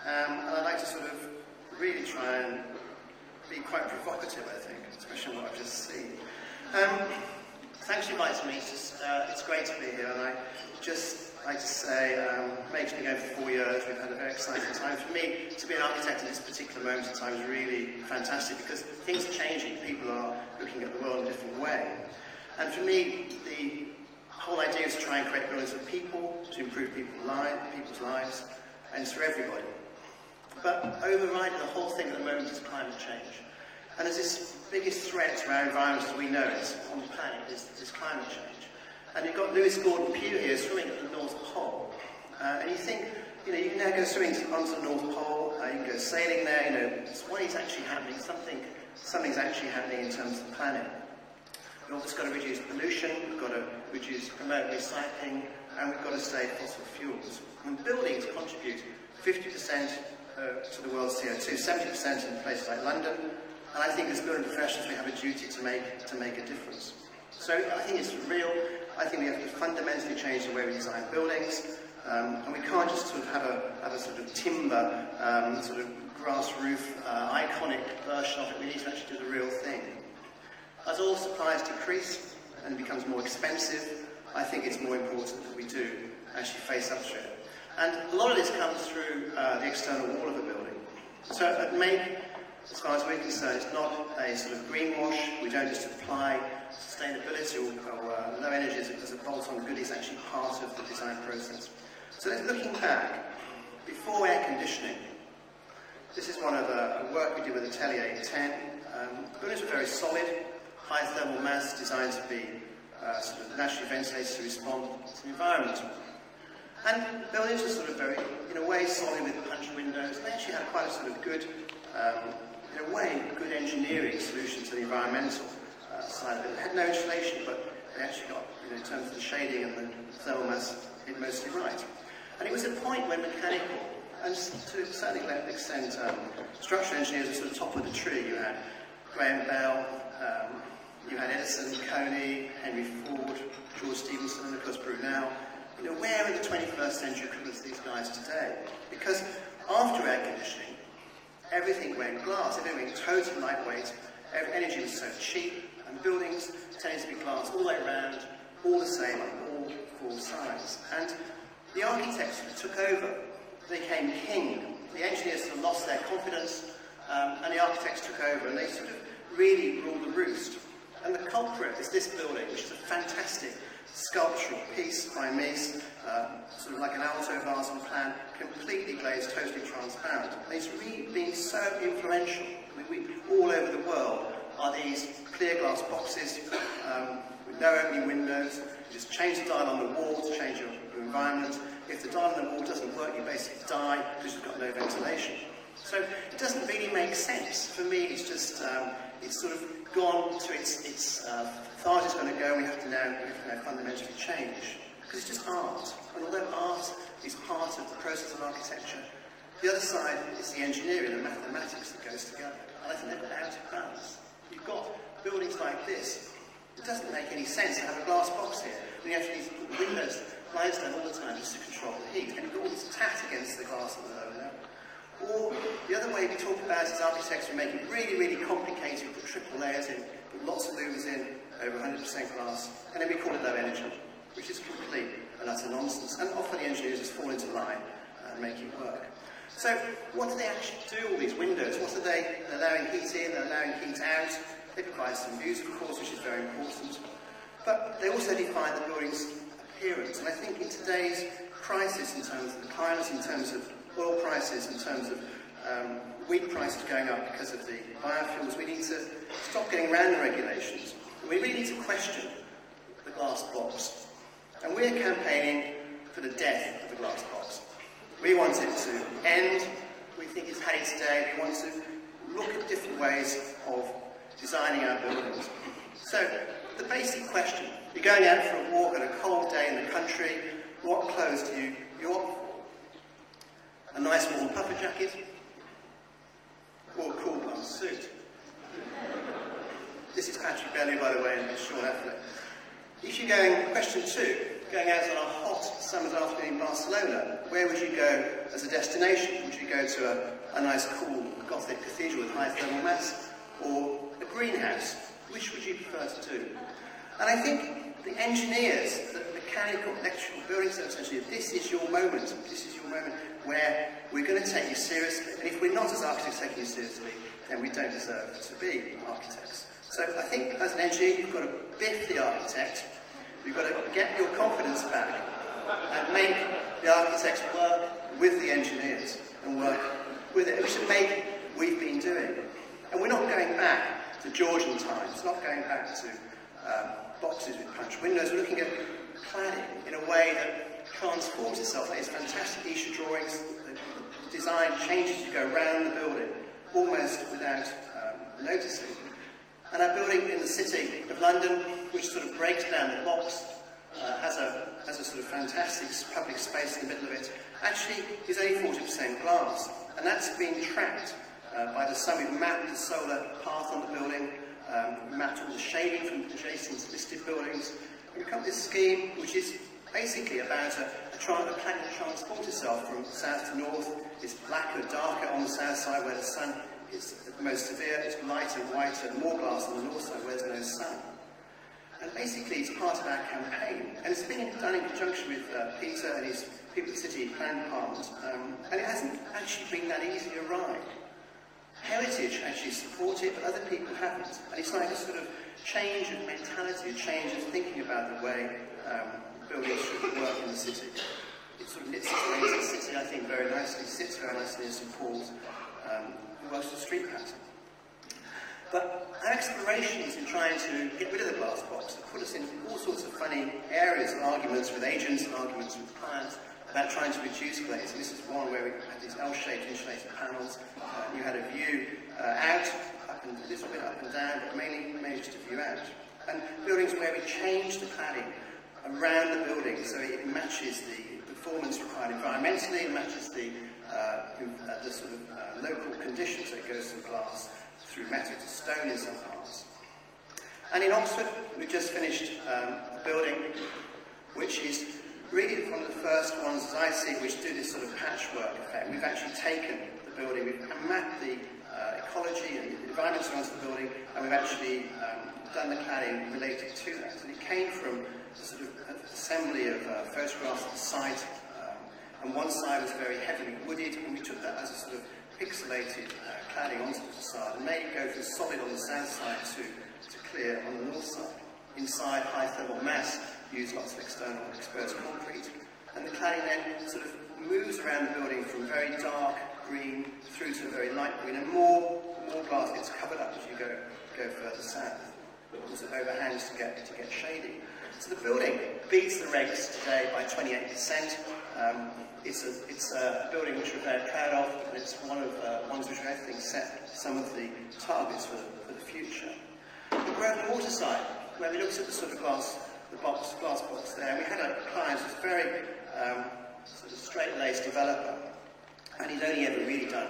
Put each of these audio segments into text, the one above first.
And I'd like to sort of really try and be quite provocative, I think, especially what I've just seen. Thanks for inviting me. It's great to be here, and I just like to say, Meg's been going for 4 years. We've had a very exciting time. For me, to be an architect at this particular moment in time is really fantastic because things are changing. People are looking at the world in a different way. And for me, the whole idea is to try and create buildings for people, to improve people's lives, and it's for everybody. But overriding the whole thing at the moment is climate change. And as this biggest threat to our environment as we know it on the planet is climate change. And you've got Lewis Gordon Pugh here swimming at the North Pole. And you think, you can now go swimming onto the North Pole, you can go sailing there, what is actually happening? Something's actually happening in terms of the planet. We've also got to reduce pollution, we've got to promote recycling, and we've got to save fossil fuels. And buildings contribute 50% to the world's CO2, 70% in places like London, and I think as building professionals we have a duty to make a difference. So I think it's real. I think we have to fundamentally change the way we design buildings, and we can't just sort of have a sort of timber, sort of grass roof, iconic version of it. We need to actually do the real thing. As all supplies decrease and it becomes more expensive, I think it's more important that we do actually face up to it. And a lot of this comes through the external wall of a building. So at Meg, as far as we're concerned, it's not a sort of greenwash. We don't just apply sustainability or low energy as a bolt-on good. It's actually part of the design process. So looking back, before air conditioning, this is one of the work we did with Atelier 10. Buildings were very solid, high thermal mass, designed to be sort of naturally ventilated to respond to the environment. And buildings were sort of very, in a way, solid with punch windows. They actually had quite a sort of good, in a way, good engineering solution to the environmental side of it. They had no insulation, but they actually got, in terms of the shading and the thermal mass, it mostly right. And it was a point when mechanical, and to a certain extent, structural engineers were sort of top of the tree. You had Graham Bell, you had Edison, Coney, Henry Ford, George Stephenson, and of course Brunel. Where in the 21st century could these guys today? Because after air conditioning, everything went glass, everything went totally lightweight, energy was so cheap, and buildings tended to be glass all the way around, all the same on all four sides. And the architects who took over, they became king. The engineers sort of lost their confidence, and the architects took over, and they sort of really ruled the roost. And the culprit is this building, which is a fantastic sculptural piece by Mies, sort of like an alto vase on plan, completely glazed, totally transparent. And it's really been so influential. I mean, all over the world are these clear glass boxes with no opening windows. You just change the dial on the wall to change your environment. If the dial on the wall doesn't work, you basically die because you've got no ventilation. So it doesn't really make sense. For me, it's just, it's sort of gone to its far it's going to go, we have to now fundamentally change. Because it's just art. And although art is part of the process of architecture, the other side is the engineering and mathematics that goes together. And I think they've got out of balance. You've got buildings like this. It doesn't make any sense to have a glass box here. When you actually put the windows, blinds down all the time just to control the heat. And you've got all this tat against the glass at the lower level. Or the other way we talk about it is architects who make it really, really complicated, put triple layers in, put lots of louvers in, over 100% glass, and then we call it low energy, which is complete and utter nonsense. And often the engineers just fall into line and make it work. So what do they actually do, all these windows? What are they? They're allowing heat in, they're allowing heat out. They provide some views, of course, which is very important. But they also define the building's appearance. And I think in today's crisis, in terms of the climate, in terms of oil prices, in terms of wheat prices going up because of the biofuels, we need to stop getting random regulations. We really need to question the glass box. And we're campaigning for the death of the glass box. We want it to end. We think it's had its day. We want to look at different ways of designing our buildings. So, the basic question, you're going out for a walk on a cold day in the country, what clothes do you opt for? A nice warm puffer jacket? Or a cool bum suit? This is Patrick Bellew, by the way, and it's Sean Affleck. If you're going, question 2, going out on a hot summer's afternoon in Barcelona, where would you go as a destination? Would you go to a nice, cool, Gothic cathedral with high thermal mass, or a greenhouse? Which would you prefer to do? And I think the engineers, the mechanical, electrical, building service engineers, this is your moment. This is your moment where we're going to take you seriously. And if we're not as architects taking you seriously, then we don't deserve to be architects. So I think as an engineer, you've got to biff the architect. You've got to get your confidence back and make the architects work with the engineers and work with it, which is maybe we've been doing. And we're not going back to Georgian times, not going back to boxes with punch windows. We're looking at cladding in a way that transforms itself. It's fantastic Isha drawings. The design changes as you go around the building, almost without noticing. And our building in the city of London, which sort of breaks down the box, has a sort of fantastic public space in the middle of it, actually is only 40% glass. And that's been tracked by the sun. We've mapped the solar path on the building, mapped all the shading from adjacent listed buildings. We've come up with this scheme which is basically about a planet that transports itself from south to north. It's blacker, darker on the south side where the sun is the most severe. It's lighter, whiter, more glass on the north side where there's no sun. And basically it's part of our campaign. And it's been done in conjunction with Peter and his people at the City Plan Department. And it hasn't actually been that easy a ride. Heritage actually supports it, but other people haven't. And it's like a sort of change of mentality, a change of thinking about the way buildings should work in the city. It sort of knits its way into the city, I think, very nicely, sits very nicely in St Paul's, works the street pattern. But our explorations in trying to get rid of the glass box have put us in all sorts of funny areas, arguments with agents, arguments with clients, about trying to reduce glaze. And this is one where we had these L-shaped insulated panels. You had a view out, up and, a little bit up and down, but mainly just a view out. And buildings where we changed the cladding around the building so it matches the performance required environmentally, it matches the sort of local conditions, so it goes from glass through metal to stone in some parts. And in Oxford, we've just finished a building which is really one of the first ones, as I see, which do this sort of patchwork effect. We've actually taken the building, we've mapped the ecology and the environment around the building, and we've actually done the cladding related to that. And it came from a sort of assembly of photographs of the site, and one side was very heavily wooded, and we took that as a sort of pixelated cladding onto the facade and made it go from solid on the south side to clear on the north side. Inside, high thermal mass, used lots of external exposed concrete, and the cladding then sort of moves around the building from very dark green through to very light green, and more glass gets covered up as you go further south. Also overhangs to get shading. So the building beats the regs today by 28%. It's a building which we're very proud of, and it's one of the ones which I think set some of the targets for the future. The Grosvenor Waterside, where we looked at the sort of glass box there, and we had a client who's a very sort of straight-laced developer, and he'd only ever really done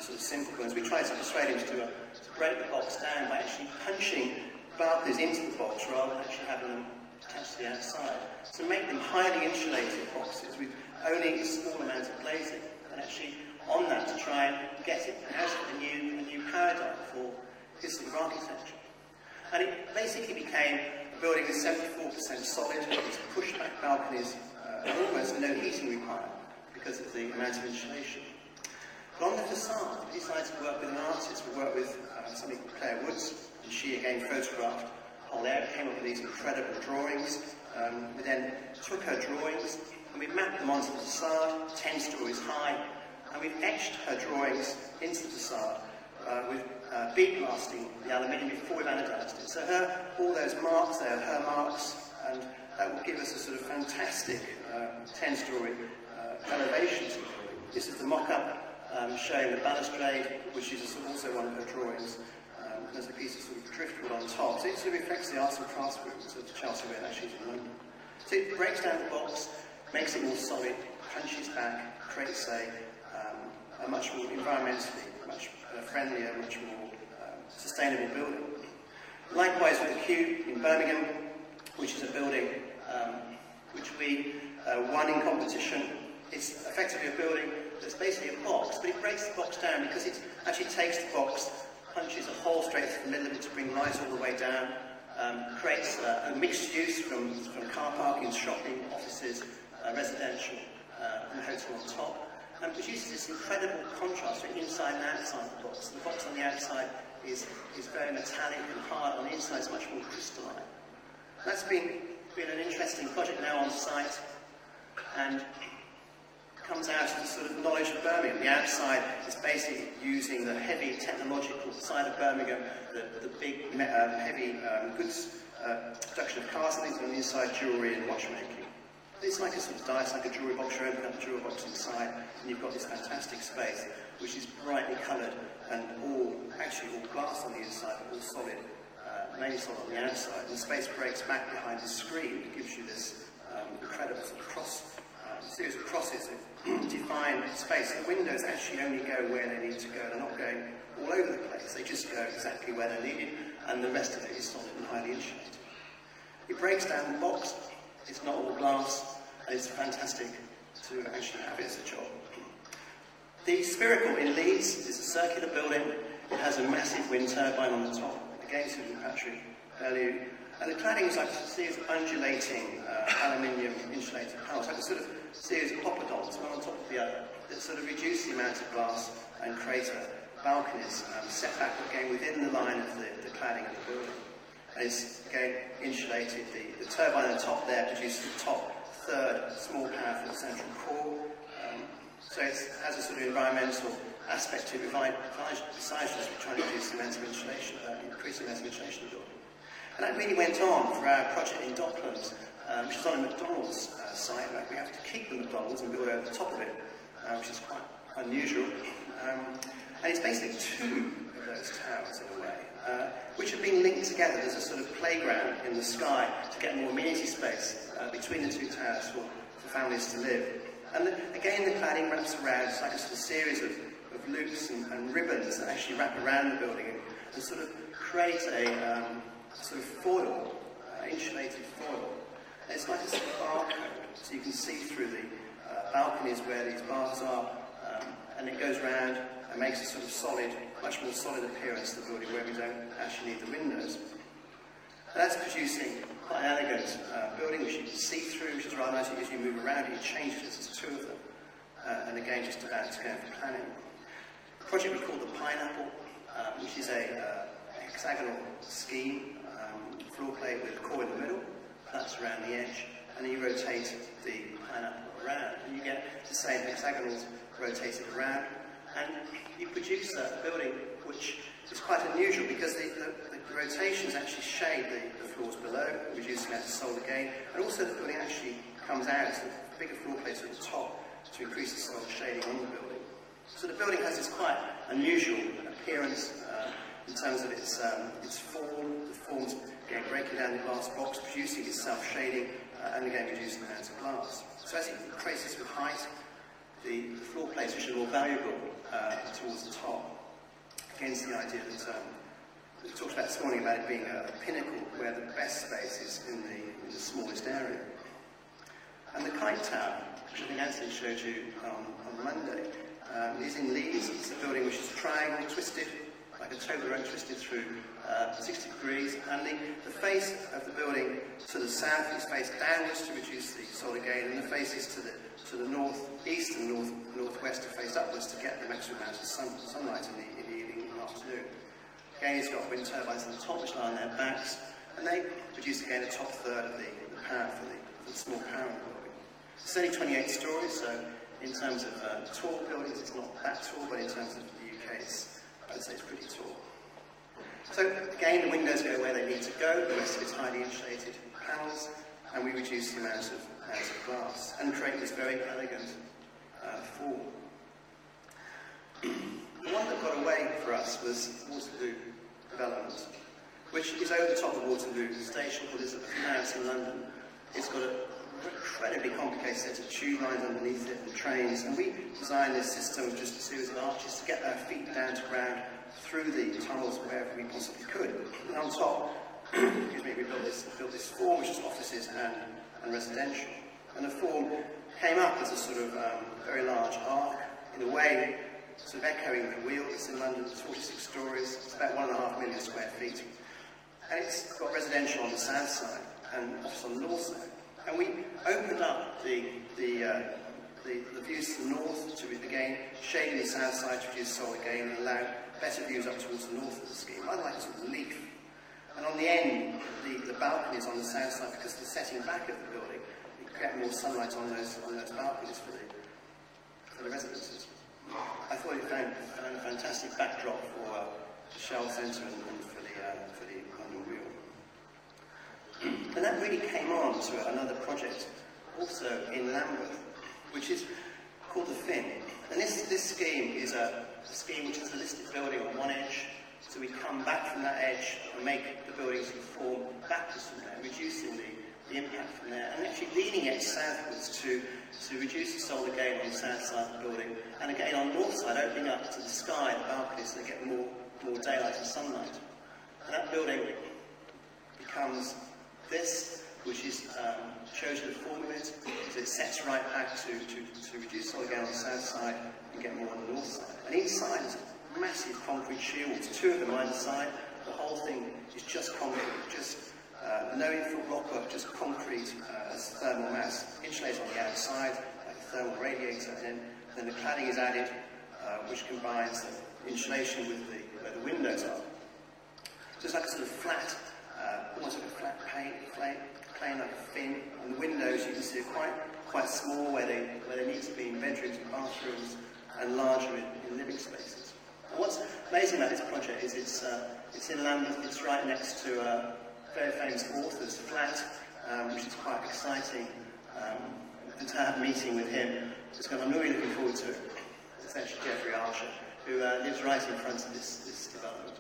sort of simple ones. We tried to persuade him to break the box down by actually punching balconies into the box rather than actually having them attached to the outside. So make them highly insulated boxes with only a small amount of glazing, and actually on that to try and get it out of a new paradigm for his sort of architecture. And it basically became a building with 74% solid, with pushback balconies, and almost no heating required because of the amount of insulation. But on the facade, we decided to work with an artist. We worked with somebody called Claire Woods, and she again photographed the whole area, came up with these incredible drawings. We then took her drawings and we mapped them onto the facade, 10 stories high, and we've etched her drawings into the facade with bead blasting the aluminium before we've anodized it. So all those marks there are her marks, and that will give us a sort of fantastic 10-story elevation to the building. This is the mock-up showing the balustrade, which is also one of her drawings. There's a piece of sort of driftwood on top, so it sort of reflects the arts and crafts rooms of Chelsea where actually in London. So it breaks down the box, makes it more solid, punches back, creates a much more environmentally, much friendlier, much more sustainable building. Likewise with the Cube in Birmingham, which is a building which we won in competition. It's effectively a building that's basically a box, but it breaks the box down because it actually takes the box, punches a hole straight through the middle of it to bring light all the way down, creates a mixed use from car parking, shopping, offices, residential, and a hotel on top, and produces this incredible contrast between inside and outside the box. The box on the outside is very metallic and hard, on the inside it's much more crystalline. That's been an interesting project now on site, and comes out of the sort of knowledge of Birmingham. The outside is basically using the heavy technological side of Birmingham, the big heavy goods production of cars and things, on the inside jewellery and watchmaking. It's like a sort of dice, like a jewellery box. You open up the jewellery box inside, and you've got this fantastic space, which is brightly coloured and actually all glass on the inside, but all solid, mainly solid on the outside. And the space breaks back behind the screen. It gives you this incredible sort of series of crosses that define space. The windows actually only go where they need to go. They're not going all over the place. They just go exactly where they're needed, and the rest of it is solid and highly insulated. It breaks down the box. It's not all glass, and it's fantastic to actually have it as a job. The Spherical in Leeds is a circular building. It has a massive wind turbine on the top, again to Patrick value. And the cladding is like a series of undulating aluminium insulated panels, like a sort of series of poppadoms, one on top of the other, that sort of reduce the amount of glass and create balconies set back again within the line of the cladding of the building. And it's again insulated. The turbine on the top there produces the top third small powerful central core. So it has a sort of environmental aspect to it, besides just trying to reduce the amount of insulation, increase the amount of insulation of the building. And that really went on for our project in Docklands, which is on a McDonald's site. We have to keep the McDonald's and build over the top of it, which is quite unusual. And it's basically two of those towers in a way, which have been linked together. There's a sort of playground in the sky to get more amenity space between the two towers for families to live. And again, the cladding wraps around. It's like a sort of series of loops and ribbons that actually wrap around the building and sort of create a sort of foil, insulated foil. And it's like a sort of barcode, so you can see through the balconies where these bars are, and it goes round and makes a sort of solid, much more solid appearance to the building where we don't actually need the windows. And that's producing quite an elegant building which you can see through, which is rather nice. As you move around, it changes. There's two of them, and again, just about to go for planning. The project we call the Pineapple, which is a hexagonal scheme. Floor plate with a core in the middle, that's around the edge, and then you rotate the pineapple around, and you get the same hexagonals rotated around, and you produce a building which is quite unusual because the rotations actually shade the floors below, reducing that to solar gain, and also the building actually comes out to bigger floor plates at the top to increase the solar shading on the building. So the building has this quite unusual appearance in terms of its form. The forms again breaking down the glass box, producing its self-shading, and again reducing the amount of glass. So as it increases with height, the floor plates, which are more valuable towards the top, against the idea that we talked about this morning about it being a pinnacle where the best space is in the smallest area. And the Kite Tower, which I think Anthony showed you on Monday, is in Leeds. It's a building which is triangle twisted, like a Toblerone twisted through 60 degrees, and the face of the building to the south is faced downwards to reduce the solar gain, and the faces to the northeast and northwest are faced upwards to get the maximum amount of sunlight in the evening and afternoon. Again, it's got wind turbines on the top which lie on their backs, and they produce again the top third of the power for the small power in the building. It's only 28 stories, so in terms of tall buildings, it's not that tall, but in terms of the UK, I'd say it's pretty tall. So again, the windows go where they need to go, the rest of it's highly insulated panels, and we reduce the amount of glass and create this very elegant form. The one that got away for us was Waterloo development, which is over the top of Waterloo Station, called Elizabeth House in London. It's got an incredibly complicated set of tube lines underneath it and trains, and we designed this system of just a series of arches to get our feet down to ground through the tunnels wherever we possibly could. And on top, excuse me, we built this form which is offices and residential. And the form came up as a sort of very large arc in a way, sort of echoing the Wheel. It's in London, it's 46 stories, it's about 1.5 million square feet. And it's got residential on the south side and office on the north side. And we opened up the views to the north to, again, shading the south side to reduce solar gain and allow better views up towards the north of the scheme. I like sort of leaf. And on the end, the balconies on the south side, because of the setting back of the building, you get more sunlight on those balconies for the residences. I thought it found a fantastic backdrop for the Shell Centre and for the London Wheel. And that really came on to another project, also in Lambeth, which is called the Fin. And this scheme is a scheme which has a listed building on one edge, so we come back from that edge and make the buildings form backwards from there, reducing the impact from there, and actually leaning it southwards to reduce the solar gain on the south side of the building, and again on the north side, opening up to the sky, the balconies, so they get more daylight and sunlight. And that building becomes this, which is shows you the form of it, so it sets right back to reduce solar gain on the south side and get more on the north side. And inside is massive concrete shear walls, 2 of them either side. The whole thing is just concrete, just no infill blockwork, just concrete as thermal mass, insulated on the outside, like a thermal radiator, and then the cladding is added, which combines the insulation with where the windows are. So it's like a sort of flat, almost like a flat plane like a fin, and the windows you can see are quite small, where they need to be in bedrooms and bathrooms, and larger in living spaces. And what's amazing about this project is it's in Lambeth, it's right next to a very famous author's flat, which is quite exciting. And to have a meeting with him, I'm really looking forward to it. It's actually Geoffrey Archer, who lives right in front of this development.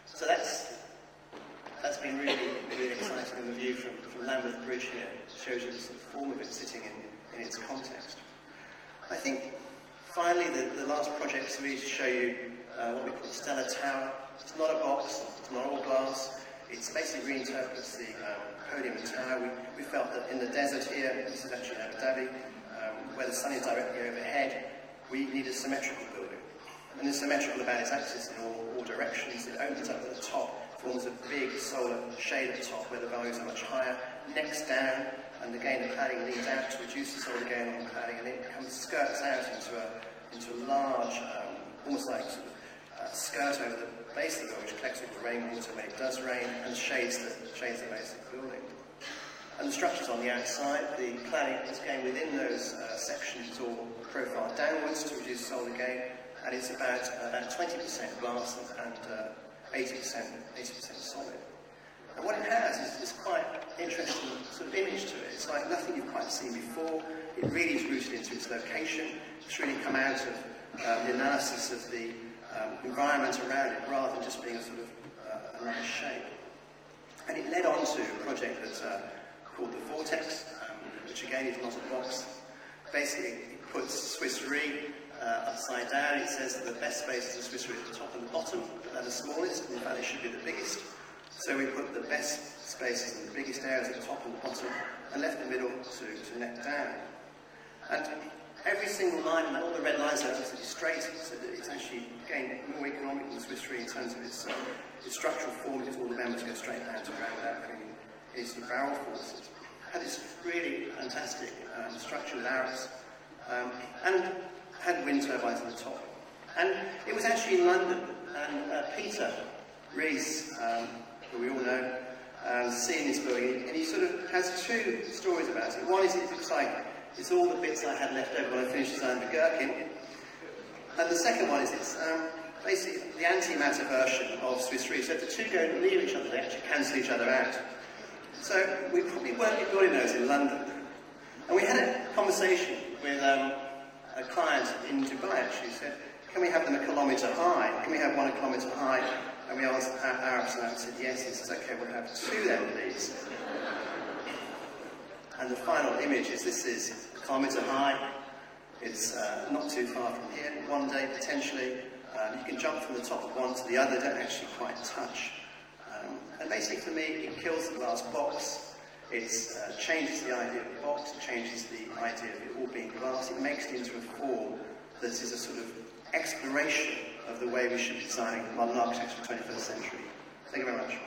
So that's been really, really exciting, and the view from Lambeth Bridge here shows you the sort of form of it sitting in its context. I think, finally, the last project is really to show you what we call Stellar Tower. It's not a box, it's not all glass. It basically reinterprets the podium and tower. We felt that in the desert here, this is actually in Abu Dhabi, where the sun is directly overhead, we need a symmetrical building. And it's symmetrical about its axis in all directions. It opens up at the top, forms a big solar shade at the top where the values are much higher, necks down, and again the cladding leads out to reduce the solar gain on the cladding, and it skirts out into a large, almost like sort of skirt over the base of the building, which collects all the rainwater when it does rain, and shades the base of the building. And the structures on the outside, the cladding is again within those sections, all profiled downwards to reduce solar gain, and it's about 20% glass and 80% solid. And what it has is this quite interesting sort of image to it. It's like nothing you've quite seen before. It really is rooted into its location. It's really come out of the analysis of the environment around it, rather than just being a sort of a nice shape. And it led on to a project that's called the Vortex, which again is not a box. Basically, it puts Swiss Re upside down. It says that the best spaces in Swiss Re are the top and the bottom, but they're the smallest, and in fact they should be the biggest. So we put the best spaces and the biggest areas at the top and the bottom, and left the middle to neck down. And every single line, and all the red lines are absolutely straight, so that it's actually, again, more economic than Swiss Re in terms of its structural form, because all the members go straight down to around that, is the barrel forces. Had this really fantastic structure with arrows, and had wind turbines at the top. And it was actually in London, and Peter Rees, who we all know, seen this building, and he sort of has 2 stories about it. One is it looks like it's all the bits I had left over when I finished designing the Gherkin. And the second one is it's basically the antimatter version of Swiss Re. So if the 2 go near each other, they actually cancel each other out. So we probably won't be building those in London. And we had a conversation with a client in Dubai, actually, who said, can we have them a kilometre high? Can we have one a kilometre high? And we asked Arabs, and Arabs said yes. He says, okay, we'll have 2 then, please. And the final image is, this is a kilometre high. It's not too far from here. One day, potentially, you can jump from the top of one to the other, don't actually quite touch. And basically, for me, it kills the glass box. It changes the idea of the box. It changes the idea of it all being glass. It makes it into a form that is a sort of exploration of the way we should be designing modern architecture for the 21st century. Thank you very much.